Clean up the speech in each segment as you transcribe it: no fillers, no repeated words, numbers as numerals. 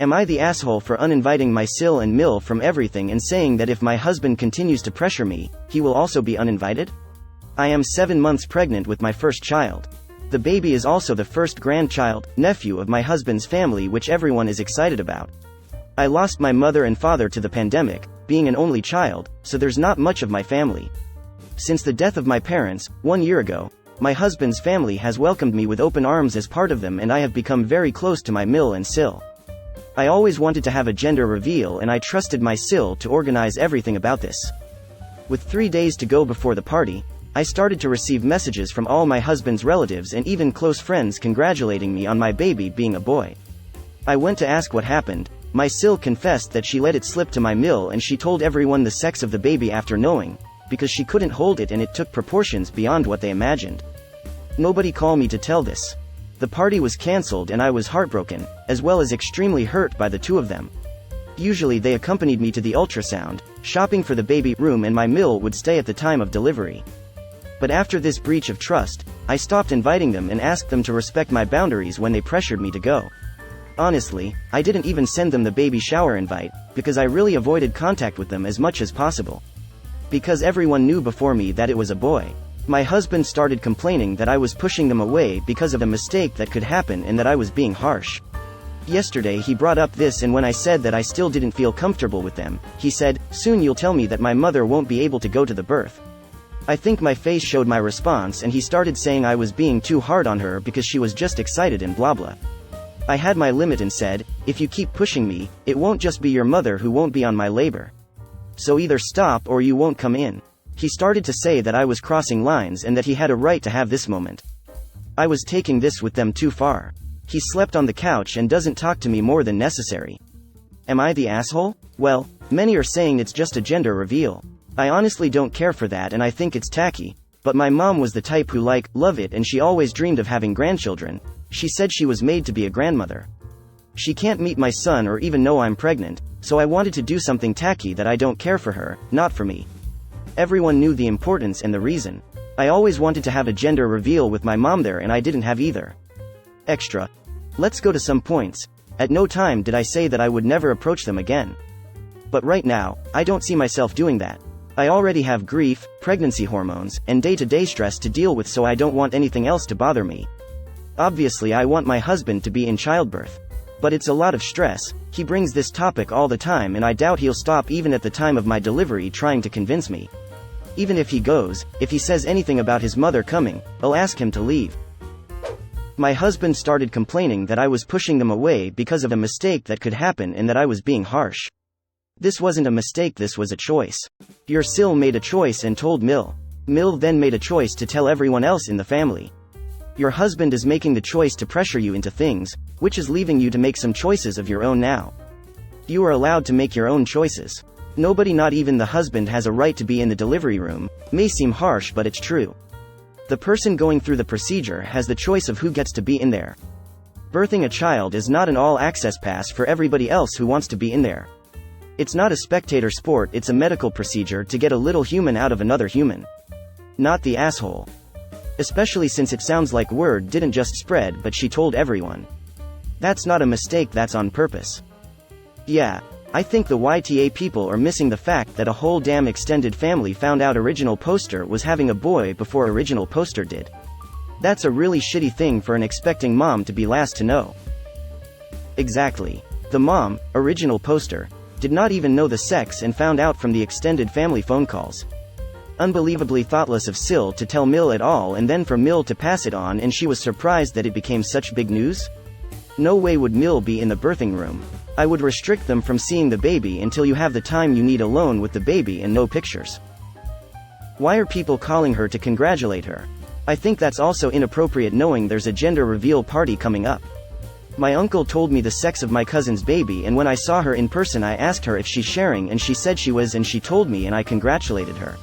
Am I the asshole for uninviting my Sil and Mil from everything and saying that if my husband continues to pressure me, he will also be uninvited? I am 7 months pregnant with my first child. The baby is also the first grandchild, nephew of my husband's family, which everyone is excited about. I lost my mother and father to the pandemic, being an only child, so there's not much of my family. Since the death of my parents, 1 year ago, my husband's family has welcomed me with open arms as part of them, and I have become very close to my Mil and Sil. I always wanted to have a gender reveal, and I trusted my Sil to organize everything about this. With 3 days to go before the party, I started to receive messages from all my husband's relatives and even close friends congratulating me on my baby being a boy. I went to ask what happened. My Sil confessed that she let it slip to my Mil, and she told everyone the sex of the baby after knowing, because she couldn't hold it and it took proportions beyond what they imagined. Nobody called me to tell this. The party was cancelled and I was heartbroken, as well as extremely hurt by the two of them. Usually they accompanied me to the ultrasound, shopping for the baby room, and my Mil would stay at the time of delivery. But after this breach of trust, I stopped inviting them and asked them to respect my boundaries when they pressured me to go. Honestly, I didn't even send them the baby shower invite, because I really avoided contact with them as much as possible. Because everyone knew before me that it was a boy. My husband started complaining that I was pushing them away because of a mistake that could happen and that I was being harsh. Yesterday he brought up this, and when I said that I still didn't feel comfortable with them, he said, "Soon you'll tell me that my mother won't be able to go to the birth." I think my face showed my response, and he started saying I was being too hard on her because she was just excited and blah blah. I had my limit and said, "If you keep pushing me, it won't just be your mother who won't be on my labor. So either stop or you won't come in." He started to say that I was crossing lines and that he had a right to have this moment. I was taking this with them too far. He slept on the couch and doesn't talk to me more than necessary. Am I the asshole? Well, many are saying it's just a gender reveal. I honestly don't care for that, and I think it's tacky, but my mom was the type who love it, and she always dreamed of having grandchildren. She said she was made to be a grandmother. She can't meet my son or even know I'm pregnant, so I wanted to do something tacky that I don't care for her, not for me. Everyone knew the importance and the reason. I always wanted to have a gender reveal with my mom there, and I didn't have either. Extra. Let's go to some points. At no time did I say that I would never approach them again. But right now, I don't see myself doing that. I already have grief, pregnancy hormones, and day-to-day stress to deal with, so I don't want anything else to bother me. Obviously I want my husband to be in childbirth. But it's a lot of stress. He brings this topic all the time, and I doubt he'll stop even at the time of my delivery trying to convince me. Even if he goes, if he says anything about his mother coming, I'll ask him to leave. My husband started complaining that I was pushing them away because of a mistake that could happen and that I was being harsh. This wasn't a mistake, this was a choice. Your Sil made a choice and told Mil. Mil then made a choice to tell everyone else in the family. Your husband is making the choice to pressure you into things, which is leaving you to make some choices of your own now. You are allowed to make your own choices. Nobody, not even the husband, has a right to be in the delivery room. May seem harsh, but it's true. The person going through the procedure has the choice of who gets to be in there. Birthing a child is not an all-access pass for everybody else who wants to be in there. It's not a spectator sport, it's a medical procedure to get a little human out of another human. Not the asshole. Especially since it sounds like word didn't just spread, but she told everyone. That's not a mistake, that's on purpose. Yeah, I think the YTA people are missing the fact that a whole damn extended family found out original poster was having a boy before original poster did. That's a really shitty thing for an expecting mom to be last to know. Exactly. The mom, original poster, did not even know the sex and found out from the extended family phone calls. Unbelievably thoughtless of Sil to tell Mil at all, and then for Mil to pass it on, and she was surprised that it became such big news? No way would Mil be in the birthing room. I would restrict them from seeing the baby until you have the time you need alone with the baby and no pictures. Why are people calling her to congratulate her? I think that's also inappropriate, knowing there's a gender reveal party coming up. My uncle told me the sex of my cousin's baby, and when I saw her in person I asked her if she's sharing, and she said she was, and she told me, and I congratulated her.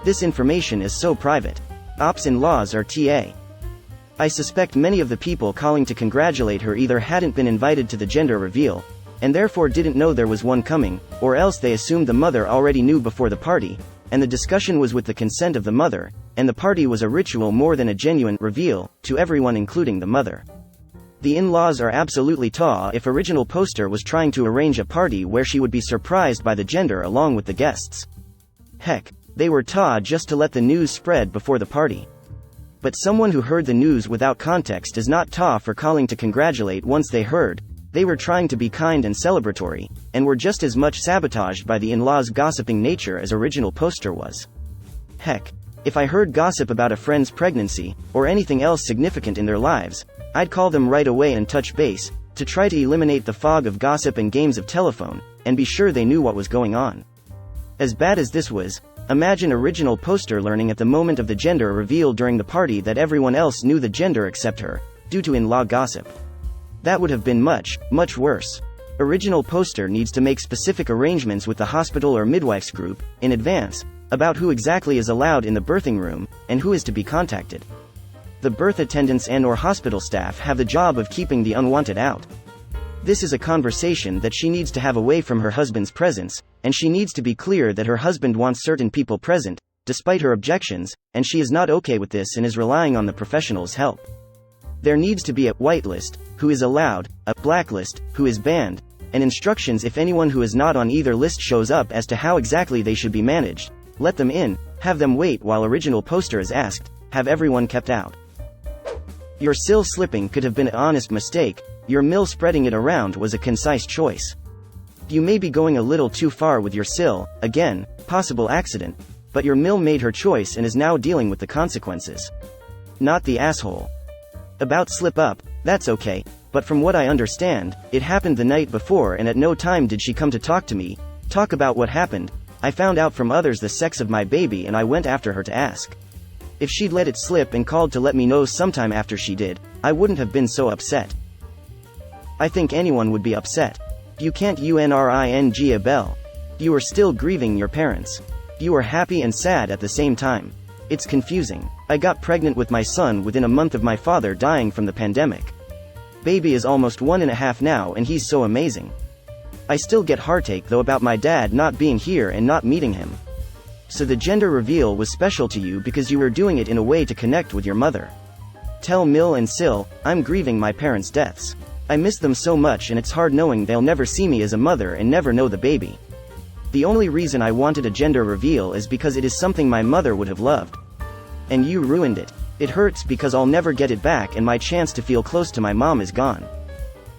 This information is so private. Ops and laws are TA. I suspect many of the people calling to congratulate her either hadn't been invited to the gender reveal, and therefore didn't know there was one coming, or else they assumed the mother already knew before the party, and the discussion was with the consent of the mother, and the party was a ritual more than a genuine reveal to everyone, including the mother. The in-laws are absolutely ta if original poster was trying to arrange a party where she would be surprised by the gender along with the guests. Heck, they were ta just to let the news spread before the party. But someone who heard the news without context is not ta for calling to congratulate once they heard. They were trying to be kind and celebratory, and were just as much sabotaged by the in-laws' gossiping nature as original poster was. Heck, if I heard gossip about a friend's pregnancy, or anything else significant in their lives, I'd call them right away and touch base, to try to eliminate the fog of gossip and games of telephone, and be sure they knew what was going on. As bad as this was, imagine original poster learning at the moment of the gender reveal during the party that everyone else knew the gender except her, due to in-law gossip. That would have been much, much worse. Original poster needs to make specific arrangements with the hospital or midwife's group, in advance, about who exactly is allowed in the birthing room, and who is to be contacted. The birth attendants and/or hospital staff have the job of keeping the unwanted out. This is a conversation that she needs to have away from her husband's presence, and she needs to be clear that her husband wants certain people present, despite her objections, and she is not okay with this and is relying on the professionals' help. There needs to be a whitelist, who is allowed, a blacklist, who is banned, and instructions if anyone who is not on either list shows up as to how exactly they should be managed. Let them in, have them wait while original poster is asked, have everyone kept out. Your sill slipping could have been an honest mistake, your mill spreading it around was a concise choice. You may be going a little too far with your sill, again, possible accident, but your mill made her choice and is now dealing with the consequences. Not the asshole. About slip up, that's okay, but from what I understand, it happened the night before and at no time did she come to talk to me, talk about what happened. I found out from others the sex of my baby and I went after her to ask. If she'd let it slip and called to let me know sometime after she did, I wouldn't have been so upset. I think anyone would be upset. You can't unring a bell. You are still grieving your parents. You are happy and sad at the same time. It's confusing. I got pregnant with my son within a month of my father dying from the pandemic. Baby is almost 1.5 now and he's so amazing. I still get heartache though about my dad not being here and not meeting him. So the gender reveal was special to you because you were doing it in a way to connect with your mother. Tell Mill and Sil, I'm grieving my parents' deaths. I miss them so much and it's hard knowing they'll never see me as a mother and never know the baby. The only reason I wanted a gender reveal is because it is something my mother would have loved. And you ruined it. It hurts because I'll never get it back and my chance to feel close to my mom is gone.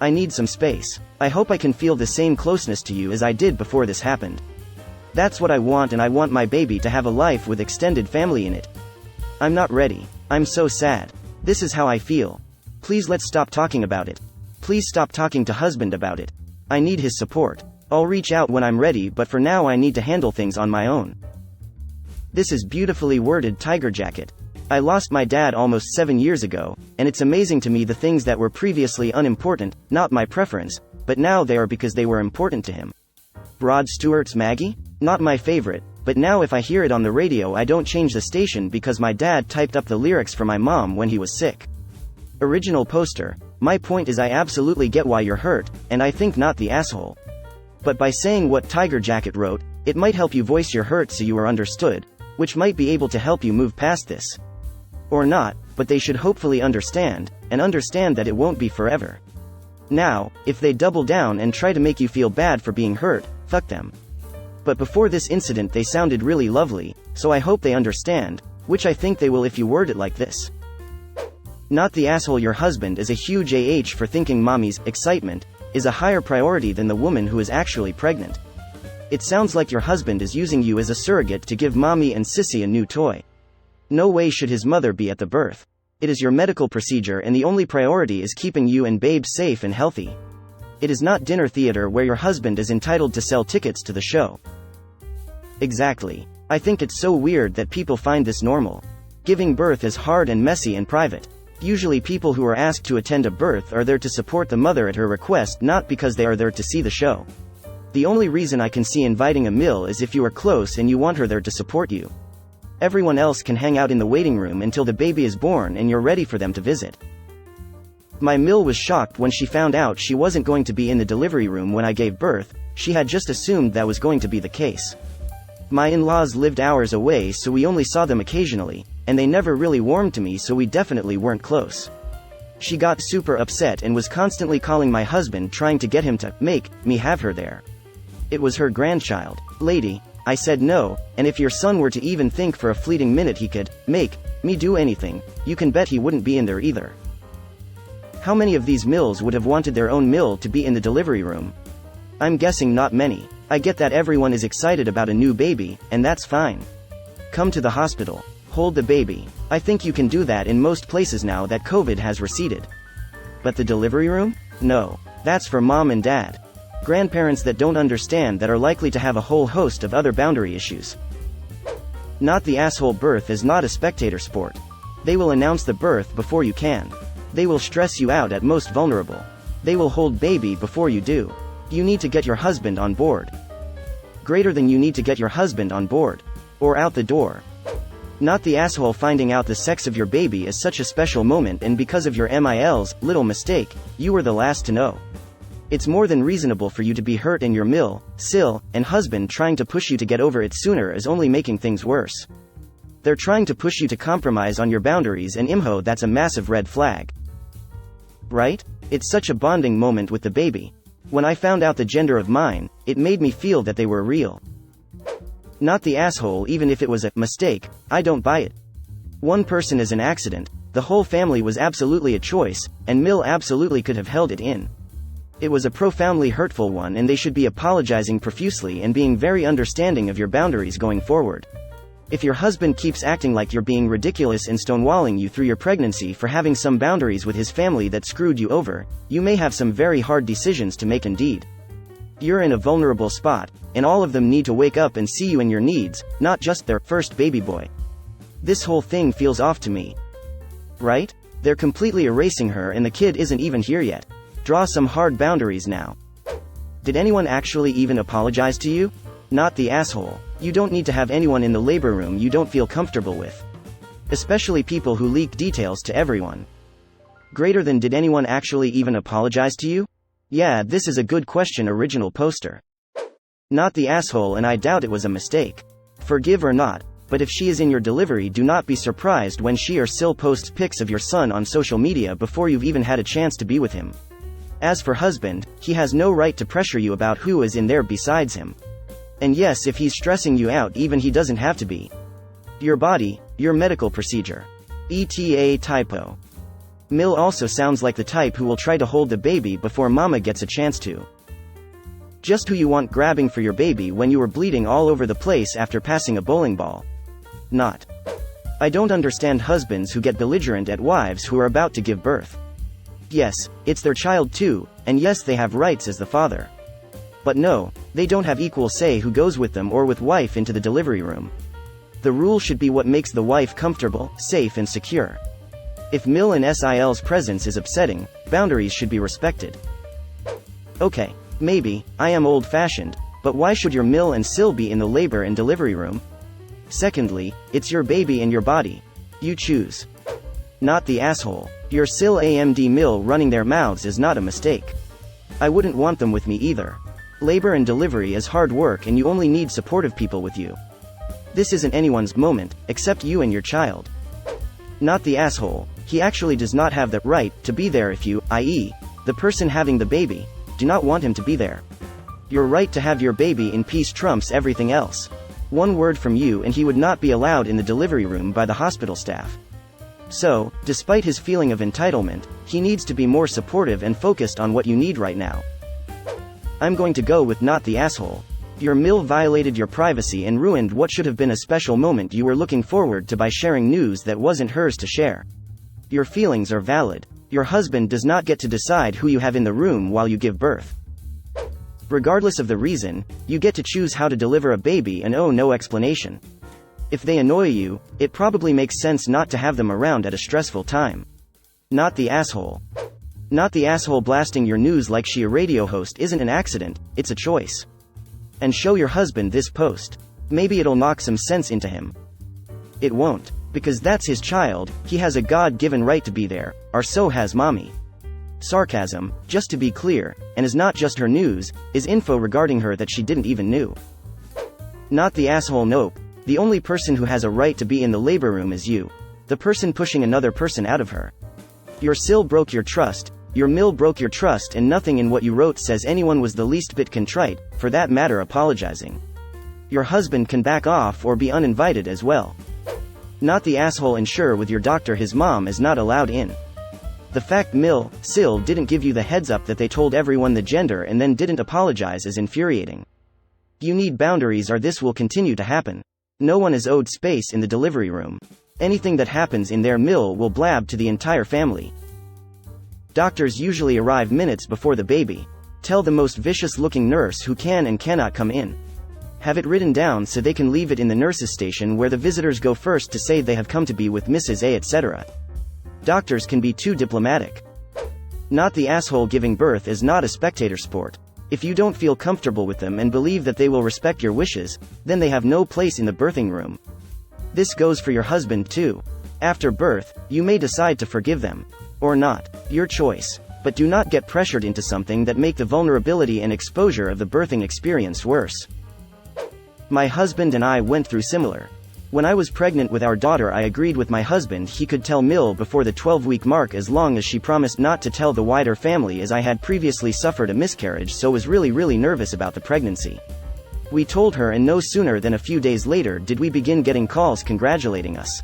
I need some space. I hope I can feel the same closeness to you as I did before this happened. That's what I want and I want my baby to have a life with extended family in it. I'm not ready. I'm so sad. This is how I feel. Please let's stop talking about it. Please stop talking to husband about it. I need his support. I'll reach out when I'm ready but for now I need to handle things on my own. This is beautifully worded Tiger Jacket. I lost my dad almost 7 years ago, and it's amazing to me the things that were previously unimportant, not my preference, but now they are because they were important to him. Rod Stewart's Maggie? Not my favorite, but now if I hear it on the radio I don't change the station because my dad typed up the lyrics for my mom when he was sick. Original poster. My point is I absolutely get why you're hurt, and I think not the asshole. But by saying what Tiger Jacket wrote, it might help you voice your hurt so you are understood, which might be able to help you move past this. Or not, but they should hopefully understand, and understand that it won't be forever. Now, if they double down and try to make you feel bad for being hurt, fuck them. But before this incident they sounded really lovely, so I hope they understand, which I think they will if you word it like this. Not the asshole. Your husband is a huge AH for thinking mommy's excitement is a higher priority than the woman who is actually pregnant. It sounds like your husband is using you as a surrogate to give mommy and sissy a new toy. No way should his mother be at the birth. It is your medical procedure and the only priority is keeping you and babe safe and healthy. It is not dinner theater where your husband is entitled to sell tickets to the show. Exactly. I think it's so weird that people find this normal. Giving birth is hard and messy and private. Usually people who are asked to attend a birth are there to support the mother at her request, not because they are there to see the show. The only reason I can see inviting a mill is if you are close and you want her there to support you. Everyone else can hang out in the waiting room until the baby is born and you're ready for them to visit. My mill was shocked when she found out she wasn't going to be in the delivery room when I gave birth. She had just assumed that was going to be the case. My in-laws lived hours away so we only saw them occasionally, and they never really warmed to me so we definitely weren't close. She got super upset and was constantly calling my husband trying to get him to make me have her there. It was her grandchild. Lady, I said no, and if your son were to even think for a fleeting minute he could make me do anything, you can bet he wouldn't be in there either. How many of these mills would have wanted their own mill to be in the delivery room? I'm guessing not many. I get that everyone is excited about a new baby, and that's fine. Come to the hospital. Hold the baby. I think you can do that in most places now that COVID has receded. But the delivery room? No. That's for mom and dad. Grandparents that don't understand that are likely to have a whole host of other boundary issues. Not the asshole. Birth is not a spectator sport. They will announce the birth before you can. They will stress you out at most vulnerable. They will hold baby before you do. You need to get your husband on board. Greater than you need to get your husband on board. Or out the door. Not the asshole. Finding out the sex of your baby is such a special moment, and because of your MIL's little mistake, you were the last to know. It's more than reasonable for you to be hurt, and your sil, and husband trying to push you to get over it sooner is only making things worse. They're trying to push you to compromise on your boundaries, and imho, that's a massive red flag. Right? It's such a bonding moment with the baby. When I found out the gender of mine, it made me feel that they were real. Not the asshole. Even if it was a mistake, I don't buy it. One person is an accident, the whole family was absolutely a choice, and Mill absolutely could have held it in. It was a profoundly hurtful one, and they should be apologizing profusely and being very understanding of your boundaries going forward. If your husband keeps acting like you're being ridiculous and stonewalling you through your pregnancy for having some boundaries with his family that screwed you over, you may have some very hard decisions to make indeed. You're in a vulnerable spot, and all of them need to wake up and see you and your needs, not just their first baby boy. This whole thing feels off to me. Right? They're completely erasing her, and the kid isn't even here yet. Draw some hard boundaries now. Did anyone actually even apologize to you? Not the asshole. You don't need to have anyone in the labor room you don't feel comfortable with. Especially people who leak details to everyone. Greater than, did anyone actually even apologize to you? Yeah, this is a good question. Original poster. Not the asshole, and I doubt it was a mistake. Forgive or not, but if she is in your delivery, do not be surprised when she or Sil posts pics of your son on social media before you've even had a chance to be with him. As for husband, he has no right to pressure you about who is in there besides him. And yes, if he's stressing you out, even he doesn't have to be. Your body, your medical procedure. ETA typo. Mill also sounds like the type who will try to hold the baby before mama gets a chance to. Just who you want grabbing for your baby when you were bleeding all over the place after passing a bowling ball. Not. I don't understand husbands who get belligerent at wives who are about to give birth. Yes, it's their child too, and yes, they have rights as the father. But no, they don't have equal say who goes with them or with wife into the delivery room. The rule should be what makes the wife comfortable, safe, and secure. If Mill and Sil's presence is upsetting, boundaries should be respected. Okay, maybe, I am old-fashioned, but why should your Mill and Sil be in the labor and delivery room? Secondly, it's your baby and your body. You choose. Not the asshole. Your Sil AMD Mill running their mouths is not a mistake. I wouldn't want them with me either. Labor and delivery is hard work, and you only need supportive people with you. This isn't anyone's moment, except you and your child. Not the asshole. He actually does not have the right to be there if you, i.e., the person having the baby, do not want him to be there. Your right to have your baby in peace trumps everything else. One word from you and he would not be allowed in the delivery room by the hospital staff. So, despite his feeling of entitlement, he needs to be more supportive and focused on what you need right now. I'm going to go with not the asshole. Your Mill violated your privacy and ruined what should have been a special moment you were looking forward to by sharing news that wasn't hers to share. Your feelings are valid. Your husband does not get to decide who you have in the room while you give birth. Regardless of the reason, you get to choose how to deliver a baby and owe no explanation. If they annoy you, it probably makes sense not to have them around at a stressful time. Not the asshole. Not the asshole. Blasting your news like she a radio host isn't an accident, it's a choice. And show your husband this post. Maybe it'll knock some sense into him. It won't, because that's his child, he has a God-given right to be there, or so has mommy. Sarcasm, just to be clear, and is not just her news, is info regarding her that she didn't even knew. Not the asshole. Nope. The only person who has a right to be in the labor room is you. The person pushing another person out of her. Your sil broke your trust, your mill broke your trust, and nothing in what you wrote says anyone was the least bit contrite, for that matter apologizing. Your husband can back off or be uninvited as well. Not the asshole. Ensure with your doctor his mom is not allowed in. The fact sil didn't give you the heads up that they told everyone the gender and then didn't apologize is infuriating. You need boundaries or this will continue to happen. No one is owed space in the delivery room. Anything that happens in their will blab to the entire family. Doctors usually arrive minutes before the baby. Tell the most vicious-looking nurse who can and cannot come in. Have it written down so they can leave it in the nurses' station where the visitors go first to say they have come to be with Mrs. A, etc. Doctors can be too diplomatic. Not the asshole. Giving birth is not a spectator sport. If you don't feel comfortable with them and believe that they will respect your wishes, then they have no place in the birthing room. This goes for your husband too. After birth, you may decide to forgive them. Or not. Your choice. But do not get pressured into something that make the vulnerability and exposure of the birthing experience worse. My husband and I went through similar. When I was pregnant with our daughter, I agreed with my husband he could tell Mill before the 12-week mark as long as she promised not to tell the wider family, as I had previously suffered a miscarriage, so was really nervous about the pregnancy. We told her, and no sooner than a few days later did we begin getting calls congratulating us.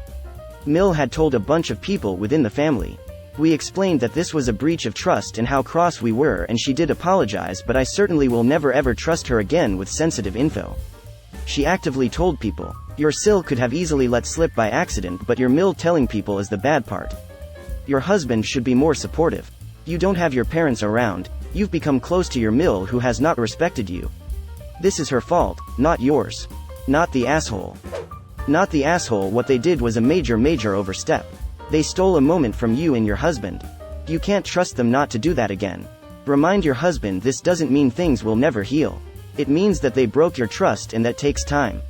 Mill had told a bunch of people within the family. We explained that this was a breach of trust and how cross we were, and she did apologize, but I certainly will never ever trust her again with sensitive info. She actively told people. Your sil could have easily let slip by accident, but your mill telling people is the bad part. Your husband should be more supportive. You don't have your parents around, you've become close to your mill who has not respected you. This is her fault, not yours. Not the asshole. Not the asshole. What they did was a major overstep. They stole a moment from you and your husband. You can't trust them not to do that again. Remind your husband this doesn't mean things will never heal. It means that they broke your trust and that takes time.